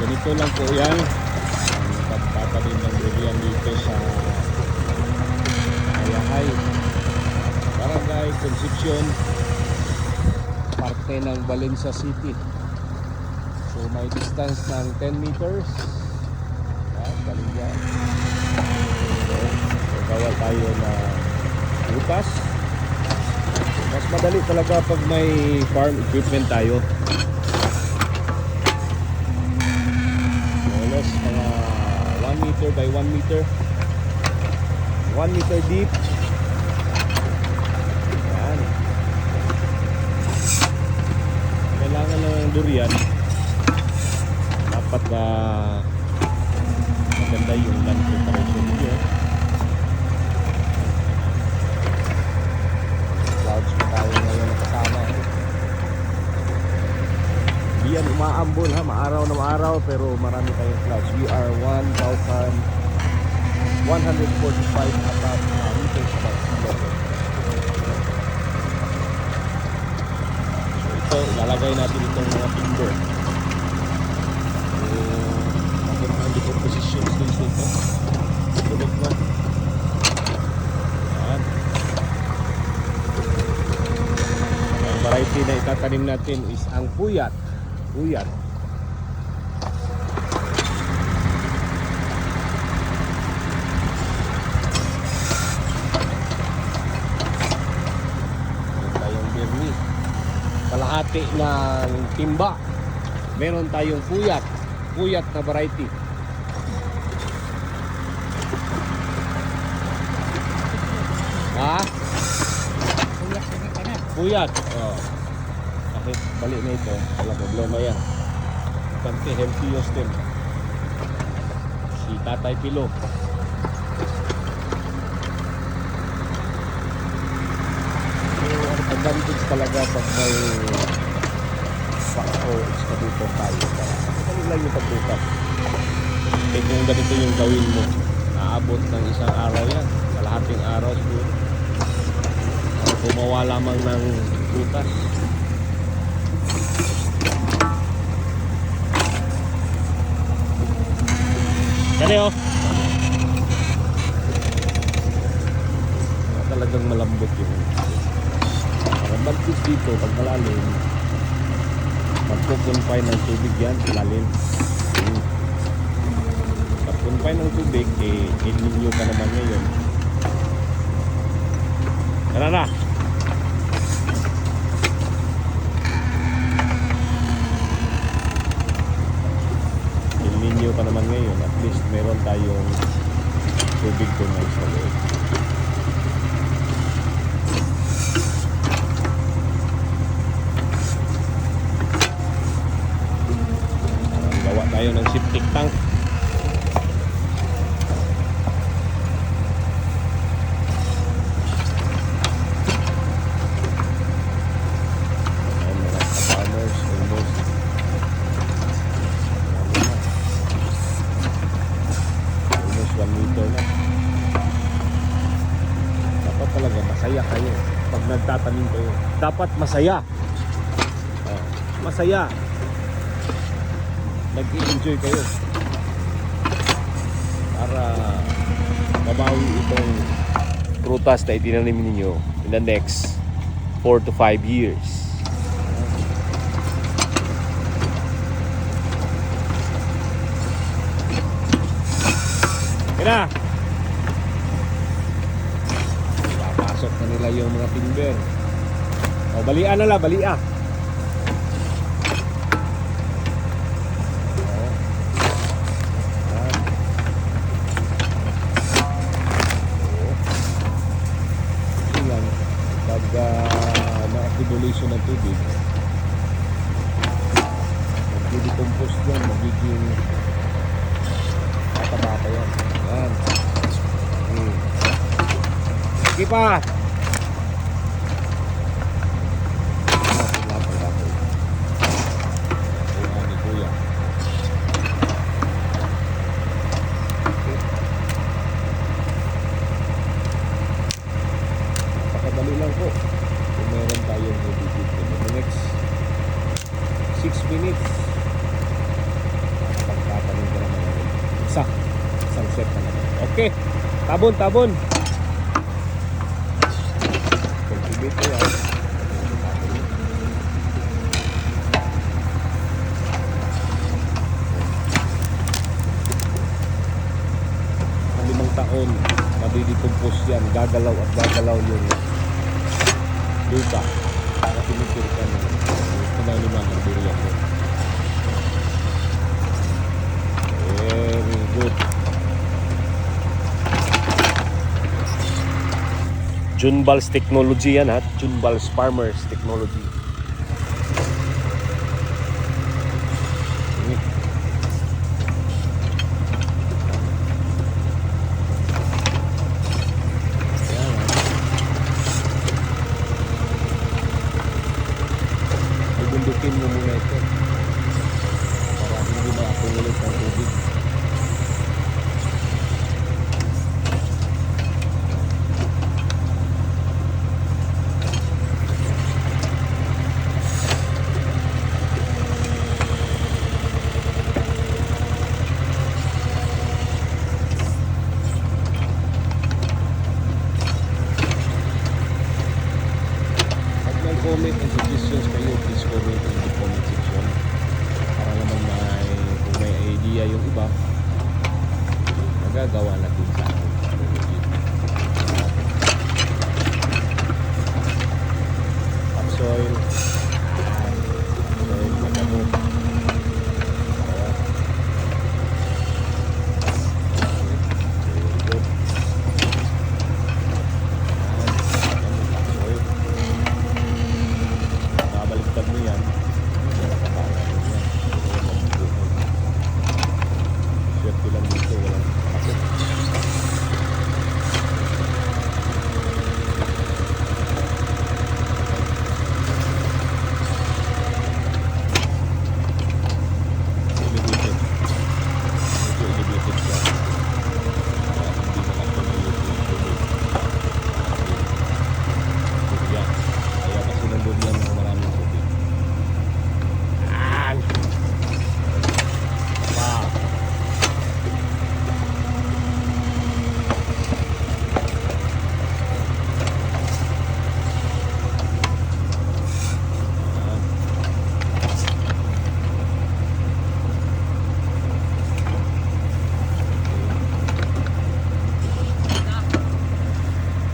ganito lang po yan ang pagtatanim ng durian dito sa Ayahay, Barangay Concepcion, parte ng Valencia City. So may distance ng 10 meters. Galing dyan. So gawa tayo na butas. Mas madali talaga pag may farm equipment tayo. Molos mga 1 meter by 1 meter, 1 meter deep. Yan. Kailangan ng durian dapat na maganda yung land preparation niyo. Clouds na tayo ngayon na kasama. Hindi yan umaambon ha, maaraw na maaraw pero marami tayong clouds. We are 1,145 above meters above sea level. So ito, ilalagay natin itong mga timber. Hindi ko position dito. Tulog na. Yan. Ang variety na itatanim natin is ang puyat. Puyat. Meron tayong birni. Kalahati ng timba. Meron tayong puyat. Puyat na variety. Ha? Puyat. Oh. Bakit balik na ito? Wala problema yan. Kante healthy yung stem. Si Tatay Pilo. So, ang advantage talaga pag may o excavator tayo. Ano lang yung pagbukas. Eh kung ganito yung gawin mo, naabot ng isang araw yan. Kalahating araw siguro. Gumawa lamang ng butas. Kani oh. Talagang malambot yun. Ang advantage dito pag malalim, magpo-confine ng tubig yan, ilalim. Pag-confine ng tubig, ininyo ka naman ngayon. Tara na! Ininyo ka naman ngayon. At least meron tayong tubig doon na sa loob. Gawa tayo ng septic tank. Masaya kayo pag nagtatanim kayo. Dapat masaya. Masaya. Nag-i-enjoy kayo. Para mabawi itong prutas na itinanim ninyo in the next 4 to 5 years. Kaya pasok na nila yung mga timber. O, balia na lang, balia. Yan. Pag na-accumulation ng tubig, mag-decompose yan, magiging tataba pa yan. Yan. Sige pa. Ni Kuya. Napakadali lang po. Kung meron tayong medicine in the next 6 minutes, Okay. Tabon. Kultivate ko yan. Sa 5 taon, madidecompose yan. Gagalaw at gagalaw yung lupa. Para pinipirikan mo. Pinaliman ang durian mo. Very good. Junbal's Technology yan ha. Junbal's Farmers Technology. Bubundukin mo muna ito para hindi makapululit ng tubig. Comment and suggestions kayo, please comment in the comment section para naman kung may idea yung iba magagawa natin sa akin. Topsoil magamot.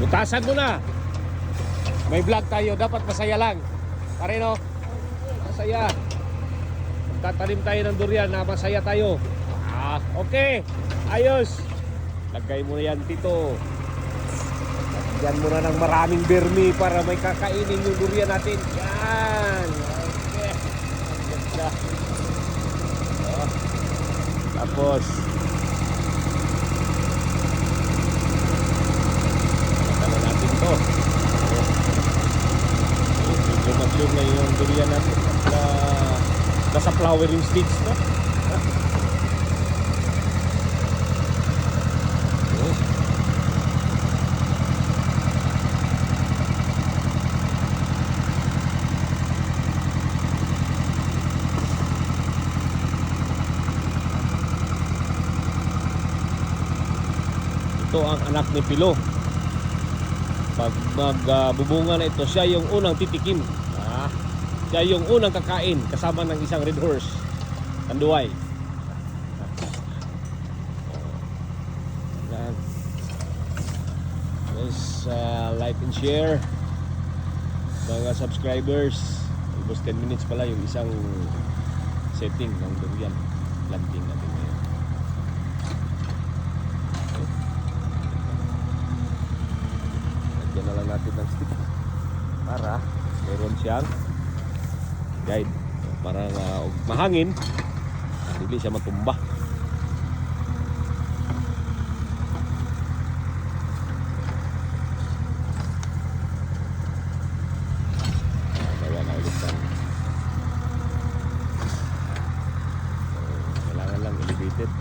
Butasan mo na. May vlog tayo, dapat masaya lang. Pare no? Masaya. Tatanim tayo ng durian na masaya tayo. Okay. Ayos. Lagay mo na yan, Tito. Lagyan mo na ng maraming bermi para may kakainin yung durian natin. Yan. Okay. Tapos medyo na yung durian natin nasa flowering stage na. Ito ang anak ni Pilo. Pag magbubunga na ito, siya yung unang titikim. Siya yung unang kakain kasama ng isang red horse, Tanduay. Please like and share mga subscribers. Almost 10 minutes pala yung isang setting ng durian planting natin ngayon. Lagyan na lang natin ng stick para meron siyang guide para mahangin hindi siya matumba. Gawa na ulit lang. Kailangan lang elevated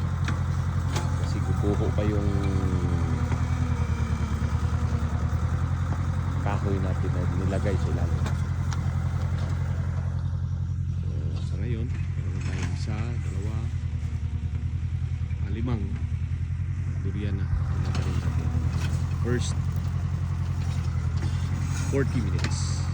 kasi kukuho pa yung kahoy natin na nilagay sa ilalim. Ngayon, meron tayong 1, 2, 5 durian na pinatanim natin. First 40 minutes.